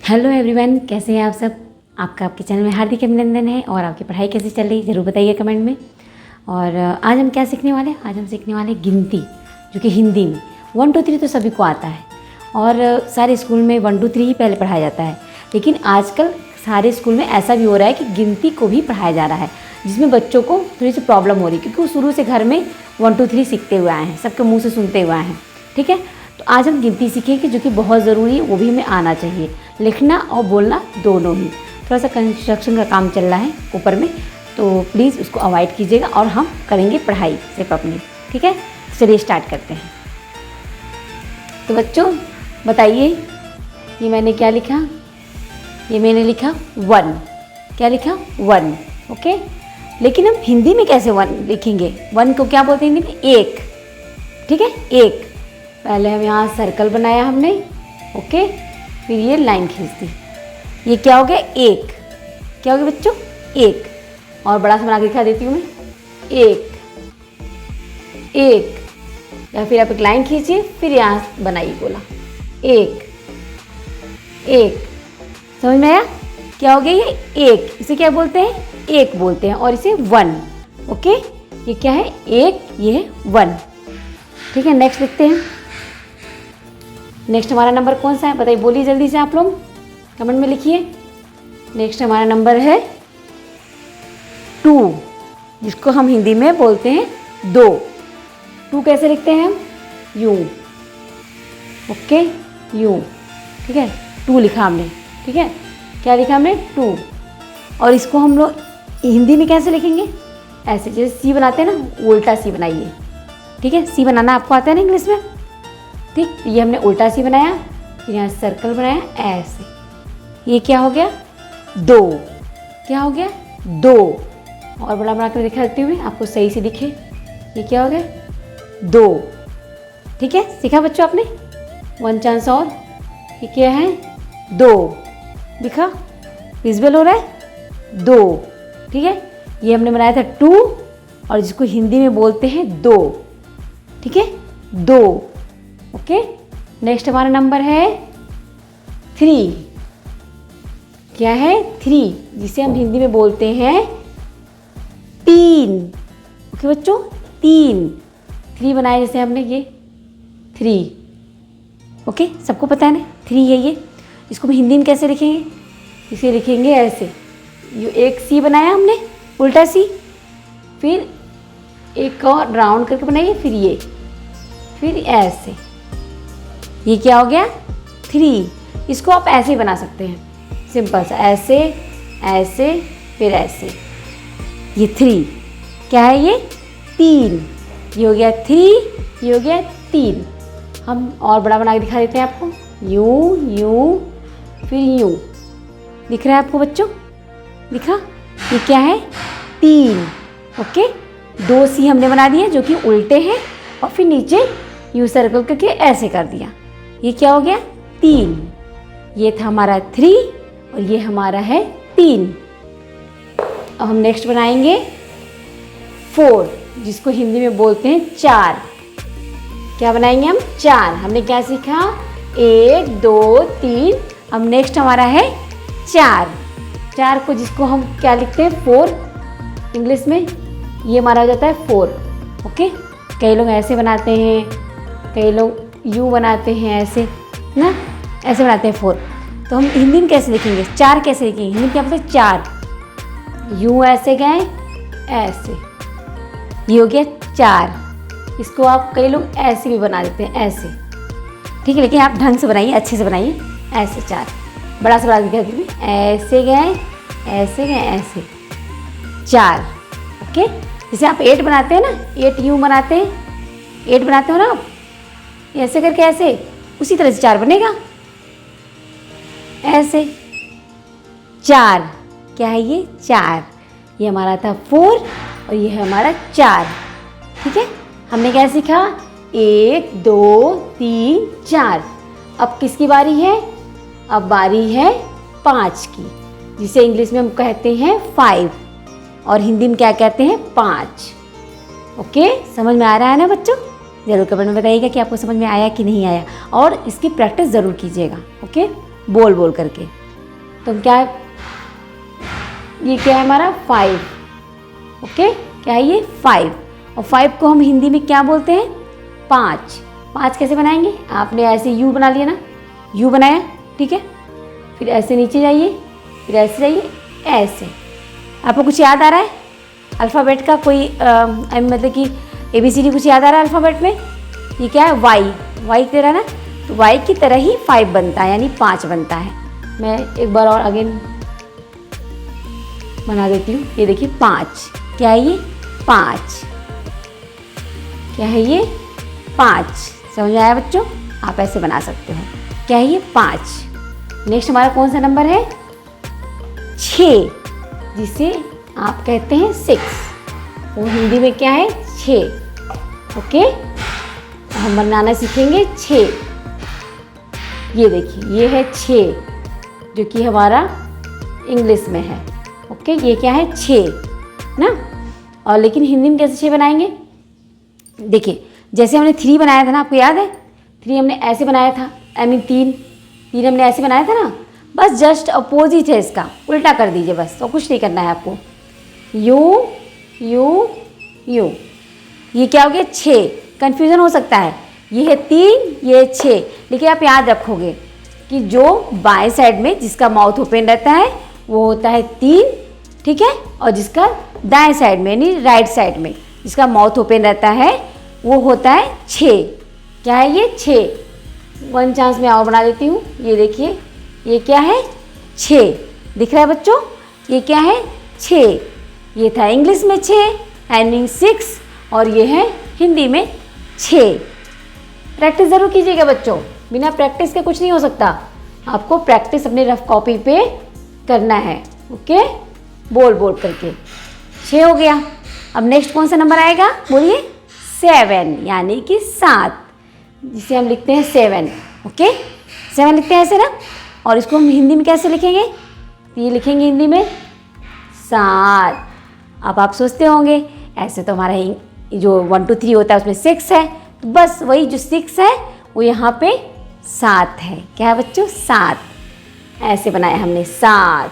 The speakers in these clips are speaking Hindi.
हेलो एवरीवन, कैसे हैं आप सब। आपका आपके चैनल में हार्दिक अभिनंदन है। और आपकी पढ़ाई कैसी चल रही है ज़रूर बताइए कमेंट में। और आज हम क्या सीखने वाले हैं? आज हम सीखने वाले हैं गिनती, जो कि हिंदी में 1 2 3 तो सभी को आता है और सारे स्कूल में 1 2 3 ही पहले पढ़ाया जाता है। लेकिन आजकल सारे स्कूल में ऐसा भी हो रहा है कि गिनती को भी पढ़ाया जा रहा है, जिसमें बच्चों को थोड़ी सी प्रॉब्लम हो रही है, क्योंकि वो शुरू से घर में 1 2 3 सीखते हुए आए हैं, सबके मुँह से सुनते हुए आए हैं। ठीक है, तो आज हम गिनती सीखेंगे, जो कि बहुत ज़रूरी है, वो भी हमें आना चाहिए, लिखना और बोलना दोनों ही। थोड़ा सा कंस्ट्रक्शन का काम चल रहा है ऊपर में, तो प्लीज़ उसको अवॉइड कीजिएगा और हम करेंगे पढ़ाई सिर्फ अपनी। ठीक है, चलिए स्टार्ट करते हैं। तो बच्चों बताइए, ये मैंने क्या लिखा? ये मैंने लिखा 1। क्या लिखा? 1। ओके, लेकिन हम हिंदी में कैसे 1 लिखेंगे? 1 को क्या बोलते हैं हिंदी में? 1। ठीक है, 1। पहले हम यहाँ सर्कल बनाया हमने, ओके, फिर ये लाइन खींच दी। ये क्या हो गया? 1। क्या हो गया बच्चों? 1। और बड़ा सा बना के दिखा देती हूँ मैं, 1 1। या फिर आप एक लाइन खींचिए, फिर यहाँ बनाइए गोला, 1 1। समझ में आया? क्या हो गया? ये 1, इसे क्या बोलते हैं? 1 बोलते हैं, और इसे 1। ओके, ये क्या है? 1, ये है 1। ठीक है, नेक्स्ट लिखते हैं। नेक्स्ट हमारा नंबर कौन सा है बताइए, बोलिए जल्दी से आप लोग, कमेंट में लिखिए। नेक्स्ट हमारा नंबर है 2, जिसको हम हिंदी में बोलते हैं 2। 2 कैसे लिखते हैं हम? यूं। ओके, यूं। ठीक है, 2 लिखा हमने। ठीक है, क्या लिखा हमने? 2। और इसको हम लोग हिंदी में कैसे लिखेंगे? ऐसे, जैसे सी बनाते हैं ना, उल्टा सी बनाइए। ठीक है, सी बनाना आपको आता है ना इंग्लिश में? ठीक, ये हमने उल्टा सी बनाया, फिर यहाँ सर्कल बनाया ऐसे। ये क्या हो गया? 2। क्या हो गया? 2। और बड़ा बना कर दिखाती हुई आपको सही से दिखे, ये क्या हो गया? 2। ठीक है, सीखा बच्चों आपने? 1 चांस और। ये क्या है? 2। दिखा? विजिबल हो रहा है? 2। ठीक है, ये हमने बनाया था 2, और जिसको हिंदी में बोलते हैं 2। ठीक है, 2। ओके, नेक्स्ट हमारा नंबर है 3। क्या है? 3, जिसे हम हिंदी में बोलते हैं 3। ओके बच्चों, 3। 3 बनाया जैसे हमने, ये 3। ओके, सबको पता है ना 3 है ये। इसको हम हिंदी में कैसे लिखेंगे? इसे लिखेंगे ऐसे, ये एक सी बनाया हमने, उल्टा सी, फिर एक और राउंड करके बनाइए, फिर ये, फिर ऐसे। ये क्या हो गया? 3। इसको आप ऐसे ही बना सकते हैं, सिंपल सा, ऐसे ऐसे फिर ऐसे। ये 3 क्या है? ये 3। ये हो गया 3, ये हो गया 3। हम और बड़ा बना के दिखा देते हैं आपको, यूं यूं फिर यूं। दिख रहा है आपको बच्चों? दिखा? ये क्या है? 3। ओके, 2 सी हमने बना दिए जो कि उल्टे हैं, और फिर नीचे यूं सर्कल करके ऐसे कर दिया। ये क्या हो गया? 3। ये था हमारा 3, और ये हमारा है 3। अब हम नेक्स्ट बनाएंगे 4, जिसको हिंदी में बोलते हैं 4। क्या बनाएंगे हम? 4। हमने क्या सीखा? 1 2 3। अब नेक्स्ट हमारा है 4। 4 को जिसको हम क्या लिखते हैं? 4 इंग्लिश में। ये हमारा हो जाता है 4। ओके, कई लोग ऐसे बनाते हैं, कई लोग यूं बनाते हैं, ऐसे ना, ऐसे बनाते हैं 4। तो हम हिंदी में कैसे लिखेंगे? 4 कैसे लिखेंगे? हिंदी में क्या बोलते हैं? 4। यूं ऐसे गए, ऐसे, ये हो गया 4। इसको आप कई लोग ऐसे भी बना देते हैं, ऐसे। ठीक है, लेकिन आप ढंग से बनाइए, अच्छे से बनाइए, ऐसे 4। बड़ा सा बना दिखाती, ऐसे गए, ऐसे गए, ऐसे 4। ओके, जैसे आप 8 बनाते हैं ना, 8 यूं बनाते हैं, 8 बनाते हो ना आप, ऐसे करके ऐसे, उसी तरह से 4 बनेगा, ऐसे 4। क्या है ये? 4। ये हमारा था 4, और ये है हमारा 4। ठीक है, हमने क्या सीखा? 1 2 3 4। अब किसकी बारी है? अब बारी है 5 की, जिसे इंग्लिश में हम कहते हैं 5, और हिंदी में क्या कहते हैं? 5। ओके, समझ में आ रहा है ना बच्चों? ज़रूर कमेंट में बताइएगा कि आपको समझ में आया कि नहीं आया, और इसकी प्रैक्टिस ज़रूर कीजिएगा। ओके। बोल बोल करके। तो हम क्या है, ये क्या है हमारा 5। ओके, क्या है ये 5। और 5 को हम हिंदी में क्या बोलते हैं, 5। 5 कैसे बनाएंगे, आपने ऐसे यू बना लिया ना, यू बनाया, ठीक है। फिर ऐसे नीचे जाइए, फिर ऐसे जाइए, ऐसे। आपको कुछ याद आ रहा है अल्फ़ाबेट का, कोई मतलब कि ABCD कुछ याद आ रहा है अल्फ़ाबेट में। ये क्या है, वाई की तरह ना, तो वाई की तरह ही 5 बनता है, यानी 5 बनता है। मैं एक बार और अगेन बना देती हूँ। ये देखिए 5, क्या है ये 5, क्या है ये 5। समझ में आया बच्चों, आप ऐसे बना सकते हो, क्या है ये 5। नेक्स्ट हमारा कौन सा नंबर है, 6, जिसे आप कहते हैं 6, वो हिंदी में क्या है 6। ओके, हम बनाना सीखेंगे 6। ये देखिए ये है 6, जो कि हमारा इंग्लिश में है। ओके, ये क्या है 6 ना। और लेकिन हिंदी में कैसे 6 बनाएंगे, देखिए जैसे हमने 3 बनाया था ना, आपको याद है 3 हमने ऐसे बनाया था, आई मीन 3 हमने ऐसे बनाया था ना, बस जस्ट अपोजिट है इसका, उल्टा कर दीजिए बस, तो कुछ नहीं करना है आपको। यू यू यू, ये क्या हो गया 6। कन्फ्यूज़न हो सकता है, ये है 3, ये है 6, लेकिन आप याद रखोगे कि जो बाएं साइड में जिसका माउथ ओपन रहता है वो होता है 3, ठीक है, और जिसका दाएं साइड में यानी राइट साइड में जिसका माउथ ओपन रहता है वो होता है 6। क्या है ये 6। 1 चांस में और बना देती हूँ। ये देखिए ये क्या है 6, दिख रहा है बच्चों, ये क्या है 6। ये था इंग्लिश में 6 एंडिंग 6, और ये है हिंदी में 6। प्रैक्टिस ज़रूर कीजिएगा बच्चों, बिना प्रैक्टिस के कुछ नहीं हो सकता। आपको प्रैक्टिस अपने रफ कॉपी पे करना है। ओके, बोल बोल करके 6 हो गया। अब नेक्स्ट कौन सा नंबर आएगा, बोलिए 7, यानी कि 7, जिसे हम लिखते हैं 7। ओके, 7 लिखते हैं ऐसे ना, और इसको हम हिंदी में कैसे लिखेंगे, ये लिखेंगे हिंदी में 7। अब आप सोचते होंगे ऐसे तो हमारा जो 1 2 3 होता है उसमें 6 है, तो बस वही जो 6 है वो यहाँ पे 7 है। क्या है बच्चों 7, ऐसे बनाया हमने 7,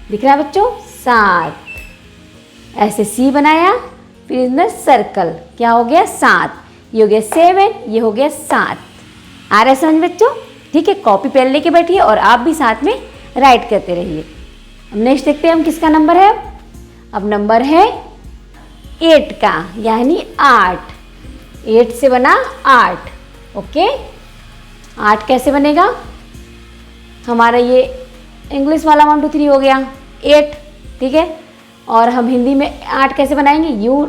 दिख रहा है बच्चों 7। ऐसे C बनाया, फिर इसमें सर्कल, क्या हो गया 7, ये हो गया 7, ये हो गया 7। आ रहा है समझ बच्चों, ठीक है। कॉपी पेन लेके बैठिए और आप भी साथ में राइट करते रहिए। अब नेक्स्ट देखते हैं हम किसका नंबर है। अब नंबर है 8 का, यानी 8। 8 से बना 8। ओके, 8 कैसे बनेगा, हमारा ये इंग्लिश वाला 1 2 3 हो गया 8, ठीक है। और हम हिंदी में 8 कैसे बनाएंगे, यू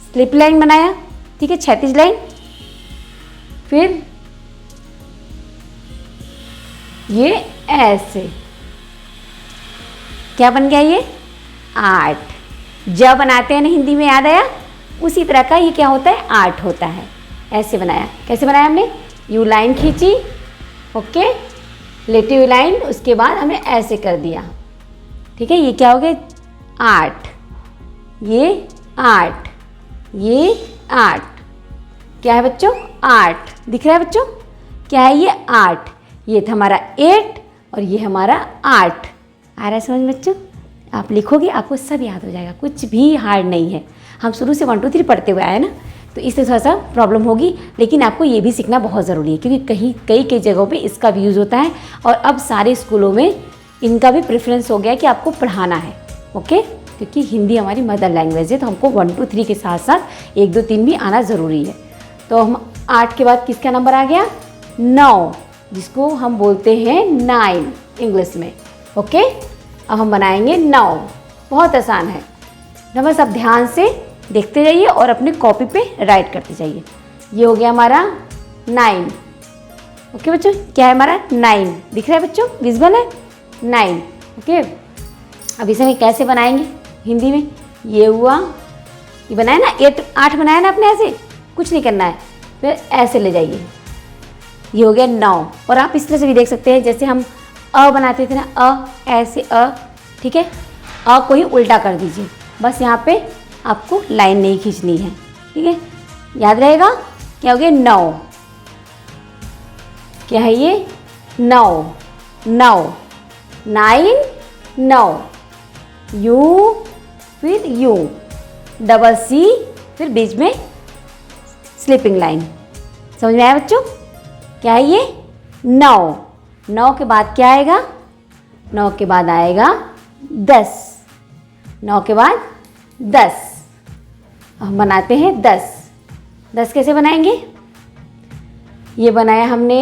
स्लिप लाइन बनाया, ठीक है, 36 लाइन। फिर ये ऐसे, क्या बन गया ये 8। जब बनाते हैं ना हिंदी में, याद आया, उसी तरह का ये क्या होता है 8 होता है। ऐसे बनाया, कैसे बनाया हमने, यू लाइन खींची, ओके, लेटी हुई लाइन, उसके बाद हमने ऐसे कर दिया, ठीक है। ये क्या हो गया 8, ये 8, ये 8, क्या है बच्चों 8, दिख रहा है बच्चों, क्या है ये 8। ये था हमारा 8 और ये हमारा 8। आ रहा है समझ बच्चों, आप लिखोगे आपको सब याद हो जाएगा, कुछ भी हार्ड नहीं है। हम शुरू से 1 2 3 पढ़ते हुए आए ना, तो इससे थोड़ा सा प्रॉब्लम होगी, लेकिन आपको ये भी सीखना बहुत ज़रूरी है, क्योंकि कई जगहों पे इसका भी यूज़ होता है, और अब सारे स्कूलों में इनका भी प्रेफरेंस हो गया है कि आपको पढ़ाना है। ओके, क्योंकि हिंदी हमारी मदर लैंग्वेज है, तो हमको 1 2 3 के साथ साथ 1 2 3 भी आना ज़रूरी है। तो हम 8 के बाद किसका नंबर आ गया 9, जिसको हम बोलते हैं 9 इंग्लिश में। ओके, अब हम बनाएंगे 9, बहुत आसान है ना, बस अब ध्यान से देखते जाइए और अपनी कॉपी पे राइट करते जाइए। ये हो गया हमारा 9। ओके बच्चों, क्या है हमारा 9, दिख रहा है बच्चों, विजिबल है 9। ओके, अब इसे हम कैसे बनाएंगे हिंदी में, ये हुआ, ये बनाया ना 8 बनाया ना आपने, ऐसे कुछ नहीं करना है, फिर ऐसे ले जाइए, ये हो गया 9। और आप इस तरह से भी देख सकते हैं, जैसे हम अ बनाते थे ना, ऐसे ठीक है, को ही उल्टा कर दीजिए, बस यहाँ पे आपको लाइन नहीं खींचनी है, ठीक है, याद रहेगा। क्या हो गया 9, क्या है ये 9, 9, 9 9, U फिर U, डबल C फिर बीच में स्लीपिंग लाइन। समझ में आया बच्चों? क्या है ये? 9, 9 के बाद क्या आएगा? 9 के बाद आएगा 10, 9 के बाद 10। हम बनाते हैं 10। 10 कैसे बनाएंगे? ये बनाया हमने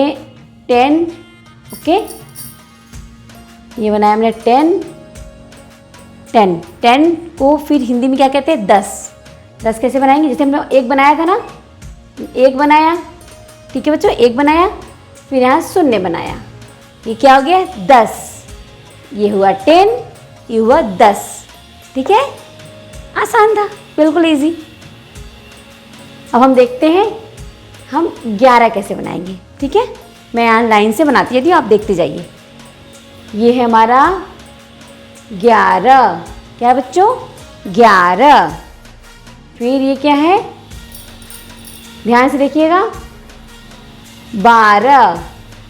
10, ओके, ये बनाया हमने 10 10 10 को फिर हिंदी में क्या कहते हैं? 10। 10 कैसे बनाएंगे? जैसे हमने एक बनाया था ना, एक बनाया, ठीक है बच्चों, एक बनाया, फिर यहाँ शून्य बनाया, ये क्या हो गया? 10। ये हुआ 10, ये हुआ 10। ठीक है, आसान था, बिल्कुल इजी। अब हम देखते हैं हम 11 कैसे बनाएंगे। ठीक है, मैं यहाँ लाइन से बनाती जाती हूँ, आप देखते जाइए। ये है हमारा 11, क्या है बच्चों? 11। फिर ये क्या है? ध्यान से देखिएगा, 12।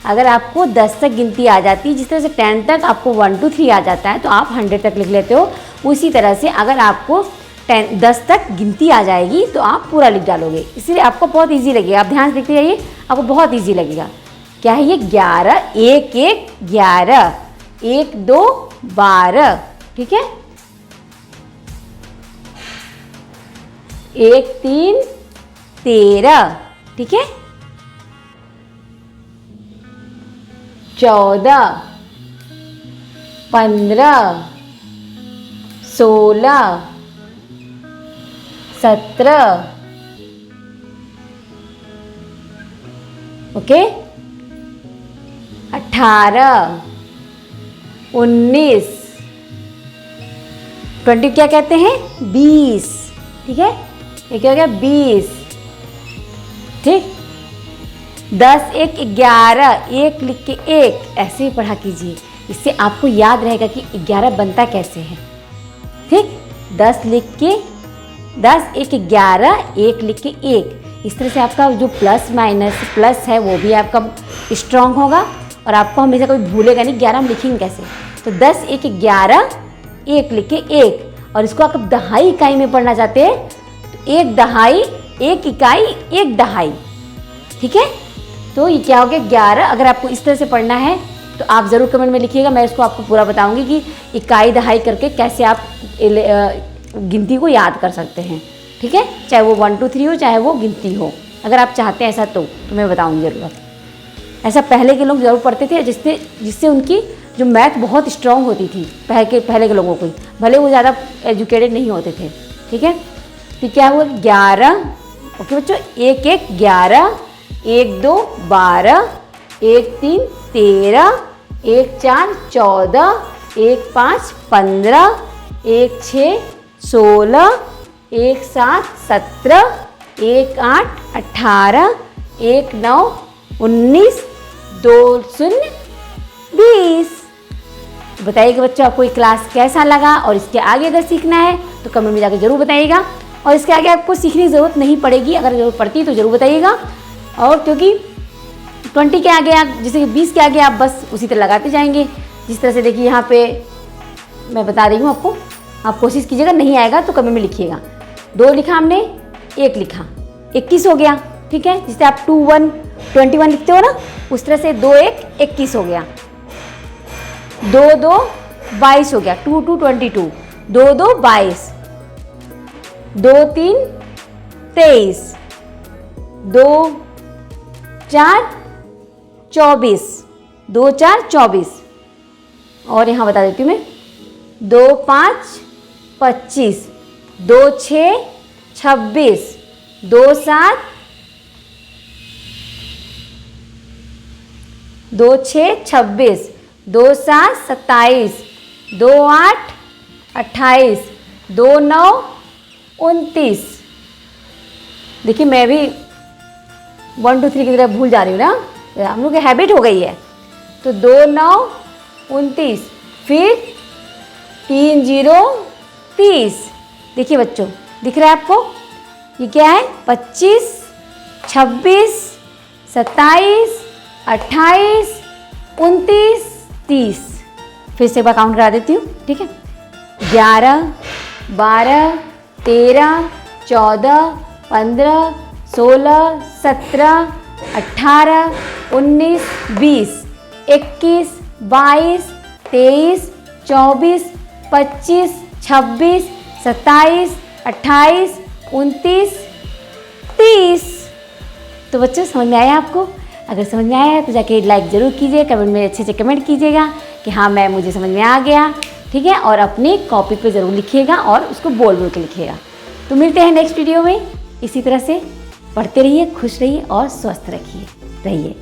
अगर आपको 10 तक गिनती आ जाती है, जिस तरह से 10 तक आपको 1 2 3 आ जाता है, तो आप 100 तक लिख लेते हो। उसी तरह से अगर आपको 10 तक गिनती आ जाएगी तो आप पूरा लिख डालोगे, इसलिए आपको बहुत इजी लगेगा। आप ध्यान से देखते जाइए, आपको बहुत इजी लगेगा। क्या है ये? 11, 1 1 11, 1 2 12, ठीक है, 1 3 13, ठीक है, 14 15 16 17, ओके, 18 19 20 क्या कहते हैं? 20, ठीक है, ये क्या हो गया? 20, ठीक। 10 1 11, 1 लिख के 1 ऐसे ही पढ़ा कीजिए, इससे आपको याद रहेगा कि 11 बनता कैसे है। ठीक, 10 लिख के 10 1 11, 1 लिख के 1, इस तरह से आपका जो प्लस माइनस प्लस है वो भी आपका स्ट्रांग होगा और आपको हमेशा कोई भूलेगा नहीं 11 हम लिखेंगे कैसे। तो 10 1 11, 1 लिख के 1, और इसको आप दहाई इकाई में पढ़ना चाहते हैं तो 1 दहाई, 1 इकाई, 1 दहाई, ठीक है। तो ये क्या हो गया? 11। अगर आपको इस तरह से पढ़ना है तो आप ज़रूर कमेंट में लिखिएगा, मैं इसको आपको पूरा बताऊंगी कि इकाई दहाई करके कैसे आप गिनती को याद कर सकते हैं, ठीक है, चाहे वो 1 2 3 हो, चाहे वो गिनती हो। अगर आप चाहते हैं ऐसा तो मैं बताऊंगी ज़रूर। ऐसा पहले के लोग ज़रूर पढ़ते थे, जिससे उनकी जो मैथ बहुत स्ट्रांग होती थी पहले के लोगों की, भले वो ज़्यादा एजुकेटेड नहीं होते थे, ठीक है। तो क्या हुआ? 11, ओके बच्चों, 1 1 11, 1 2 12, 1 3 13, 1 4 14, 1 5 15, 1 6 16, 1 7 17, 1 8 18, 1 9 19, 2 0 20। बताइए कि बच्चों आपको ये क्लास कैसा लगा, और इसके आगे अगर सीखना है तो कमेंट में जाकर जरूर बताइएगा। और इसके आगे आपको सीखने की ज़रूरत नहीं पड़ेगी, अगर जरूरत पड़ती है तो ज़रूर बताइएगा। और क्योंकि 20 के आगे आप, जैसे कि 20 के आगे आप बस उसी तरह लगाते जाएंगे, जिस तरह से देखिए यहाँ पे मैं बता रही हूँ आपको। आप कोशिश कीजिएगा, नहीं आएगा तो कमेंट में लिखिएगा। 2 लिखा हमने, 1 लिखा, 21 हो गया, ठीक है। जिससे आप 2 1 21 लिखते हो ना, उस तरह से 2 1 21 हो गया, 2 2 22 हो गया, 2 2 22, 2 2 22, 2 3 23, 2 4 24, 2 4 24। और यहाँ बता देती हूँ मैं, 2 5 25, 2 6 26, 2 7 2 6 26, 2 7 27, 2 8 28, 2 9 29। देखिए मैं भी 1 2 3 की तरह भूल जा रही हूँ ना, हम लोग की हैबिट हो गई है। तो 2 9 29, फिर 3 0 30। देखिए बच्चों, दिख रहा है आपको? ये क्या है? 25 26 27 28 29 30। फिर से एक बार काउंट करा देती हूँ, ठीक है। 11, 12, 13, 14, 15, 16, 17, 18, 19, 20, 21, 22, 23, 24, 25, 26, 27, 28, 29, 30। तो बच्चों समझ में आया आपको? अगर समझ में आया है तो जाके लाइक ज़रूर कीजिए, कमेंट में अच्छे से कमेंट कीजिएगा कि हाँ मैम मुझे समझ में आ गया, ठीक है। और अपनी कॉपी पे ज़रूर लिखिएगा और उसको बोल बोल के लिखिएगा। तो मिलते हैं नेक्स्ट वीडियो में। इसी तरह से पढ़ते रहिए, खुश रहिए और स्वस्थ रहिए।